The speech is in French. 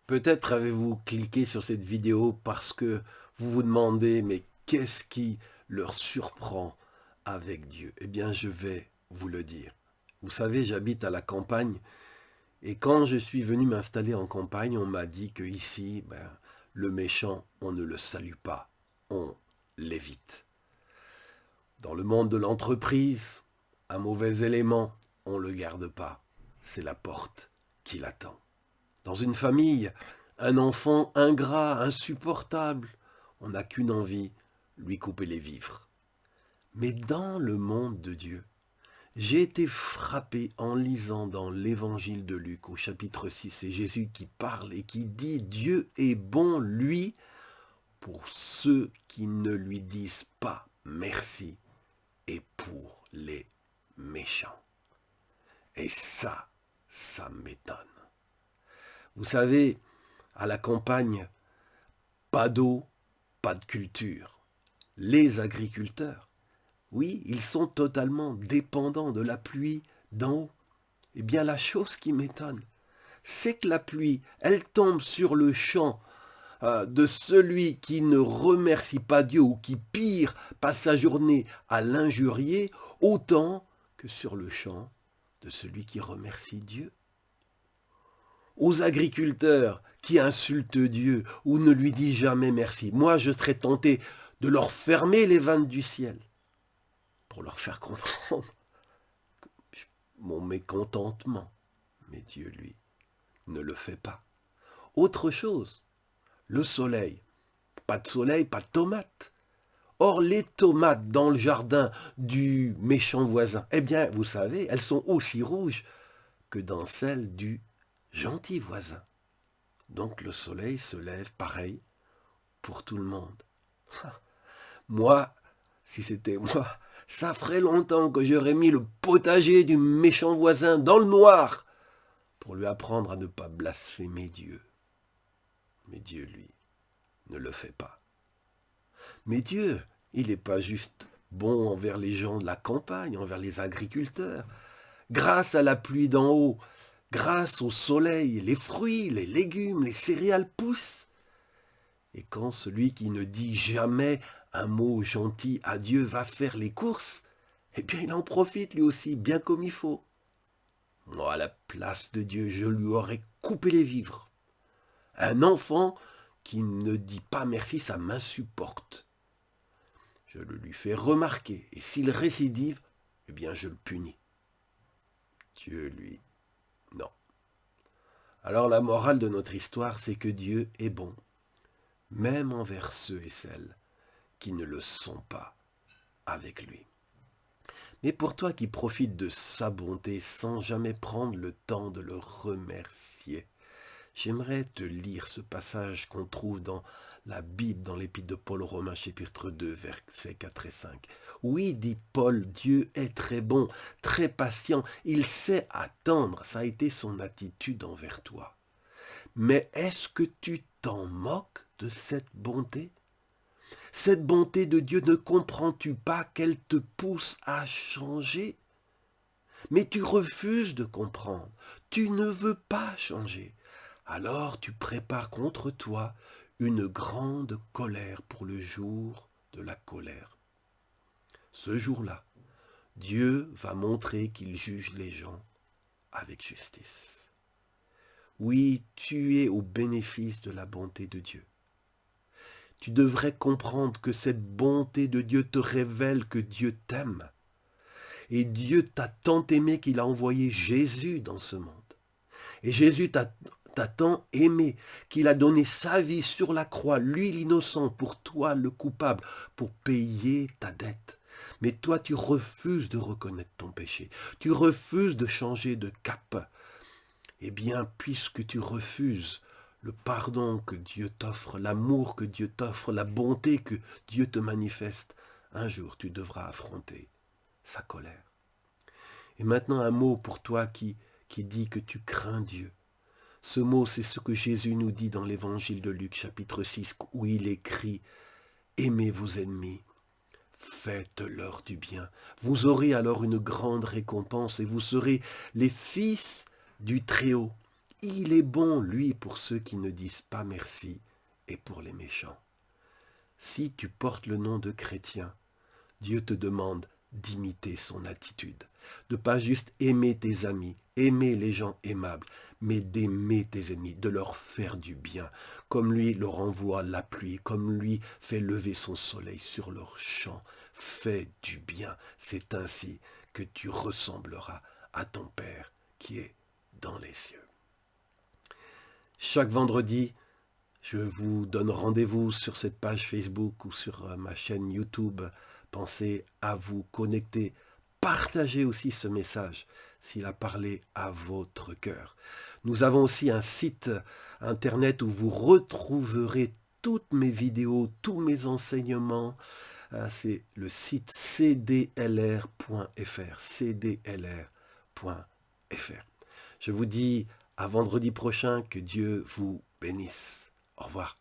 Peut-être avez-vous cliqué sur cette vidéo parce que vous vous demandez, mais qu'est-ce qui leur surprend avec Dieu? Eh bien, je vais vous le dire. Vous savez, j'habite à la campagne et quand je suis venu m'installer en campagne, on m'a dit que ici, le méchant, on ne le salue pas, on l'évite. Dans le monde de l'entreprise, un mauvais élément, on ne le garde pas. C'est la porte qui l'attend. Dans une famille, un enfant ingrat, insupportable, on n'a qu'une envie, lui couper les vivres. Mais dans le monde de Dieu, j'ai été frappé en lisant dans l'évangile de Luc au chapitre 6, c'est Jésus qui parle et qui dit « Dieu est bon, lui, pour ceux qui ne lui disent pas merci et pour les méchants. » Et ça m'étonne. Vous savez, à la campagne, pas d'eau, pas de culture. Les agriculteurs, oui, ils sont totalement dépendants de la pluie d'en haut. Eh bien, la chose qui m'étonne, c'est que la pluie, elle tombe sur le champ de celui qui ne remercie pas Dieu ou qui, pire, passe sa journée à l'injurier, autant que sur le champ de celui qui remercie Dieu. Aux agriculteurs qui insultent Dieu ou ne lui disent jamais merci, moi je serais tenté de leur fermer les vannes du ciel pour leur faire comprendre mon mécontentement. Mais Dieu, lui, ne le fait pas. Autre chose, le soleil. Pas de soleil, pas de tomates. Or, les tomates dans le jardin du méchant voisin, eh bien, vous savez, elles sont aussi rouges que dans celles du gentil voisin. Donc le soleil se lève pareil pour tout le monde. Moi, si c'était moi, ça ferait longtemps que j'aurais mis le potager du méchant voisin dans le noir pour lui apprendre à ne pas blasphémer Dieu. Mais Dieu, lui, ne le fait pas. Mais Dieu, il n'est pas juste bon envers les gens de la campagne, envers les agriculteurs. Grâce à la pluie d'en haut, grâce au soleil, les fruits, les légumes, les céréales poussent. Et quand celui qui ne dit jamais un mot gentil à Dieu va faire les courses, eh bien il en profite lui aussi, bien comme il faut. Moi, à la place de Dieu, je lui aurais coupé les vivres. Un enfant qui ne dit pas merci, ça m'insupporte. Je le lui fais remarquer, et s'il récidive, eh bien je le punis. Dieu, lui, non. Alors la morale de notre histoire, c'est que Dieu est bon, même envers ceux et celles qui ne le sont pas avec lui. Mais pour toi qui profites de sa bonté sans jamais prendre le temps de le remercier, j'aimerais te lire ce passage qu'on trouve dans la Bible, dans l'Épître de Paul aux Romains, chapitre 2, versets 4 et 5. Oui, dit Paul, Dieu est très bon, très patient, il sait attendre, ça a été son attitude envers toi. Mais est-ce que tu t'en moques de cette bonté? Cette bonté de Dieu, ne comprends-tu pas qu'elle te pousse à changer? Mais tu refuses de comprendre, tu ne veux pas changer. Alors tu prépares contre toi une grande colère pour le jour de la colère. Ce jour-là, Dieu va montrer qu'il juge les gens avec justice. Oui, tu es au bénéfice de la bonté de Dieu. Tu devrais comprendre que cette bonté de Dieu te révèle que Dieu t'aime. Et Dieu t'a tant aimé qu'il a envoyé Jésus dans ce monde. Et Jésus t'a tant aimé qu'il a donné sa vie sur la croix, lui l'innocent, pour toi le coupable, pour payer ta dette. Mais toi, tu refuses de reconnaître ton péché. Tu refuses de changer de cap. Eh bien, puisque tu refuses le pardon que Dieu t'offre, l'amour que Dieu t'offre, la bonté que Dieu te manifeste, un jour tu devras affronter sa colère. Et maintenant un mot pour toi qui dit que tu crains Dieu. Ce mot, c'est ce que Jésus nous dit dans l'évangile de Luc, chapitre 6, où il écrit « Aimez vos ennemis, faites-leur du bien. Vous aurez alors une grande récompense et vous serez les fils du Très-Haut. Il est bon, lui, pour ceux qui ne disent pas merci et pour les méchants. Si tu portes le nom de chrétien, Dieu te demande d'imiter son attitude, de pas juste aimer tes amis, aimer les gens aimables, mais d'aimer tes ennemis, de leur faire du bien, comme lui leur envoie la pluie, comme lui fait lever son soleil sur leurs champs. Fais du bien, c'est ainsi que tu ressembleras à ton Père qui est dans les cieux. Chaque vendredi, je vous donne rendez-vous sur cette page Facebook ou sur ma chaîne YouTube. Pensez à vous connecter. Partagez aussi ce message s'il a parlé à votre cœur. Nous avons aussi un site internet où vous retrouverez toutes mes vidéos, tous mes enseignements. C'est le site cdlr.fr. cdlr.fr. Je vous dis à vendredi prochain, que Dieu vous bénisse. Au revoir.